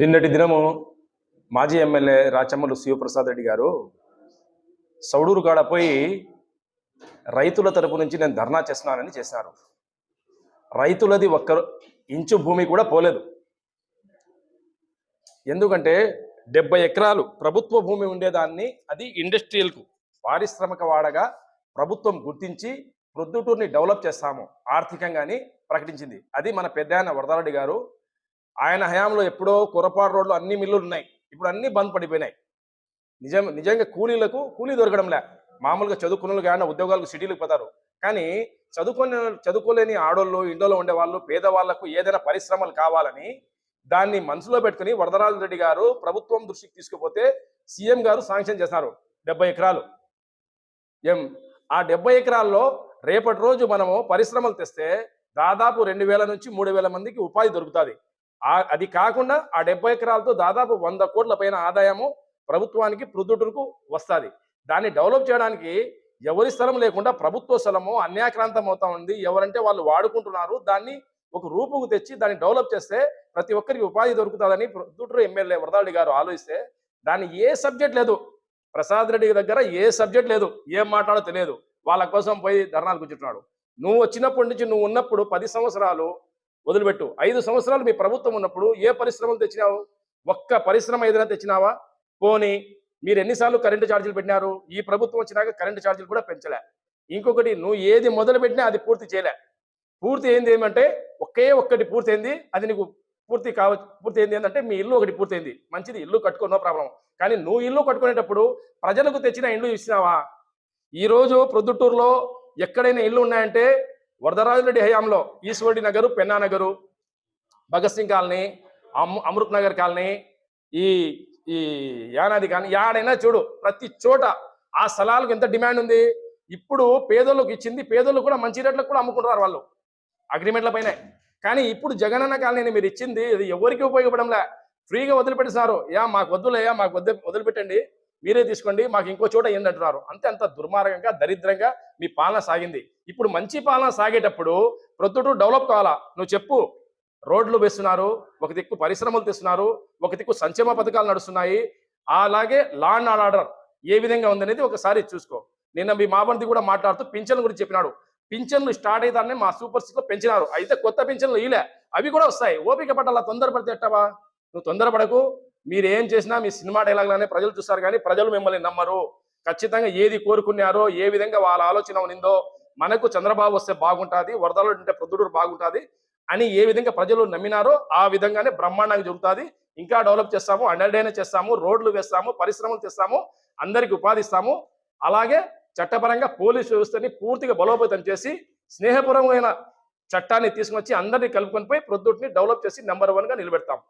నిన్నటి దినము మాజీ ఎమ్మెల్యే రాచమ్మలు శివప్రసాద్ రెడ్డి గారు సౌడూరు కాడ పోయి రైతుల తరపు నుంచి నేను ధర్నా చేస్తున్నానని చేశారు. రైతులది ఒక్క ఇంచు భూమి కూడా పోలేదు. ఎందుకంటే 70 ఎకరాలు ప్రభుత్వ భూమి ఉండేదాన్ని అది ఇండస్ట్రియల్కు పారిశ్రామిక వాడగా ప్రభుత్వం గుర్తించి ప్రొద్దుటూరుని డెవలప్ చేస్తాము ఆర్థికంగాని ప్రకటించింది. అది మన పెద్దాయన వరదారెడ్డి గారు. ఆయన హయాంలో ఎప్పుడో కురపాడు రోడ్లు అన్ని మిల్లులు ఉన్నాయి, ఇప్పుడు అన్ని బంద్ పడిపోయినాయి. నిజంగా కూలీలకు కూలీ దొరకడంలే. మామూలుగా చదువుకున్న కానీ ఉద్యోగాలకు సిటీలకు పోతారు, కానీ చదువుకోలేని ఆడోళ్ళు ఇండోలో ఉండేవాళ్ళు పేదవాళ్లకు ఏదైనా పరిశ్రమలు కావాలని దాన్ని మనసులో పెట్టుకుని వరదరాజరెడ్డి గారు ప్రభుత్వం దృష్టికి తీసుకుపోతే సీఎం గారు శాంక్షన్ చేశారు 70 ఎకరాలు. ఆ 70 ఎకరాల్లో రేపటి రోజు మనము పరిశ్రమలు తెస్తే దాదాపు 2000 నుంచి 3000 మందికి ఉపాధి దొరుకుతుంది. అది కాకుండా ఆ 70 ఎకరాలతో దాదాపు 100 కోట్ల పైన ఆదాయము ప్రభుత్వానికి ప్రొద్దుటూరుకు వస్తుంది. దాన్ని డెవలప్ చేయడానికి ఎవరి స్థలం లేకుండా ప్రభుత్వ స్థలము అన్యాక్రాంతం అవుతా ఉంది. ఎవరంటే వాళ్ళు వాడుకుంటున్నారు. దాన్ని ఒక రూపుకు తెచ్చి దాన్ని డెవలప్ చేస్తే ప్రతి ఒక్కరికి ఉపాధి దొరుకుతుందని ప్రొద్దుటూరు ఎమ్మెల్యే వరదారెడ్డి గారు ఆలోచిస్తే దాన్ని ఏ సబ్జెక్ట్ లేదు. ప్రసాద్ రెడ్డి దగ్గర ఏ సబ్జెక్ట్ లేదు, ఏం మాట్లాడో తెలియదు. వాళ్ళ కోసం పోయి ధర్నాలు కూర్చుంటున్నాడు. నువ్వు వచ్చినప్పటి నుంచి నువ్వు ఉన్నప్పుడు 10 సంవత్సరాలు వదిలిపెట్టు, 5 సంవత్సరాలు మీ ప్రభుత్వం ఉన్నప్పుడు ఏ పరిశ్రమలు తెచ్చినావు? ఒక్క పరిశ్రమ ఏదైనా తెచ్చినావా? పోనీ మీరు ఎన్నిసార్లు కరెంటు ఛార్జీలు పెట్టినారు? ఈ ప్రభుత్వం వచ్చినాక కరెంటు ఛార్జీలు కూడా పెంచలే. ఇంకొకటి, నువ్వు ఏది మొదలు పెట్టినా అది పూర్తి చేయలే. పూర్తి ఏంది ఏమంటే ఒకే ఒక్కటి పూర్తయింది, అది నీకు పూర్తి కావచ్చు. పూర్తి ఏంది ఏంటంటే మీ ఇల్లు ఒకటి పూర్తయింది, మంచిది, ఇల్లు కట్టుకో, నో ప్రాబ్లం. కానీ నువ్వు ఇల్లు కట్టుకునేటప్పుడు ప్రజలకు తెచ్చిన ఇల్లు ఇచ్చినావా? ఈరోజు ప్రొద్దుటూరులో ఎక్కడైనా ఇల్లు ఉన్నాయంటే వరదరాజరెడ్డి హయాంలో ఈశ్వరుడి నగరు, పెన్నా నగరు, భగత్ సింగ్ కాలనీ, అమృత్ నగర్ కాలనీ, ఈ ఈ యానాది కానీ యాడైనా చూడు, ప్రతి చోట ఆ స్థలాలకు ఎంత డిమాండ్ ఉంది. ఇప్పుడు పేదోళ్ళకి ఇచ్చింది, పేదోళ్ళు కూడా మంచి రేట్లకు కూడా అమ్ముకుంటున్నారు వాళ్ళు అగ్రిమెంట్ల పైన. కానీ ఇప్పుడు జగనన్న కాలనీ మీరు ఇచ్చింది అది ఎవరికి ఉపయోగపడంలే. ఫ్రీగా వదిలిపెట్టినారు. మాకు వద్దులేయా, మాకు వదిలిపెట్టండి, మీరే తీసుకోండి, మాకు ఇంకో చోట ఏంటంటున్నారు. అంత దుర్మార్గంగా దరిద్రంగా మీ పాలన సాగింది. ఇప్పుడు మంచి పాలన సాగేటప్పుడు ప్రొద్దుటూరు డెవలప్ కావాలా? నువ్వు చెప్పు. రోడ్లు వేస్తున్నారు, ఒక దిక్కు పరిశ్రమలు తెస్తున్నారు, ఒక దిక్కు సంక్షేమ పథకాలు నడుస్తున్నాయి. అలాగే లా అండ్ ఆర్డర్ ఏ విధంగా ఉందనేది ఒకసారి చూసుకో. నిన్న మీ మాబంతి కూడా మాట్లాడుతూ పింఛన్ల గురించి చెప్పినాడు. పింఛన్లు స్టార్ట్ అవుతానే మా సూపర్ సిక్స్ లో పెంచినారు. అయితే కొత్త పింఛన్లు ఇలే, అవి కూడా వస్తాయి. ఓపిక పట్టాల, తొందరపడితే ఎట్టవా? నువ్వు తొందరపడకు. మీరు ఏం చేసినా మీ సినిమా డైలాగ్లానే ప్రజలు చూస్తారు, కానీ ప్రజలు మిమ్మల్ని నమ్మరు. ఖచ్చితంగా ఏది కోరుకున్నారో, ఏ విధంగా వాళ్ళ ఆలోచన ఉన్నిందో, మనకు చంద్రబాబు వస్తే బాగుంటుంది, వరదలు ఉంటే ప్రొద్దుటూరు బాగుంటుంది అని ఏ విధంగా ప్రజలు నమ్మినారో ఆ విధంగానే బ్రహ్మాండంగా జరుగుతుంది. ఇంకా డెవలప్ చేస్తాము, అండర్డైన్ చేస్తాము, రోడ్లు వేస్తాము, పరిశ్రమలు తెస్తాము, అందరికి ఉపాధి ఇస్తాము. అలాగే చట్టపరంగా పోలీసు వ్యవస్థని పూర్తిగా బలోపేతం చేసి స్నేహపరమైన చట్టాన్ని తీసుకొచ్చి అందరినీ కలుపుకొని పోయి ప్రొద్దుటిని డెవలప్ చేసి నెంబర్ 1గా నిలబెడతాం.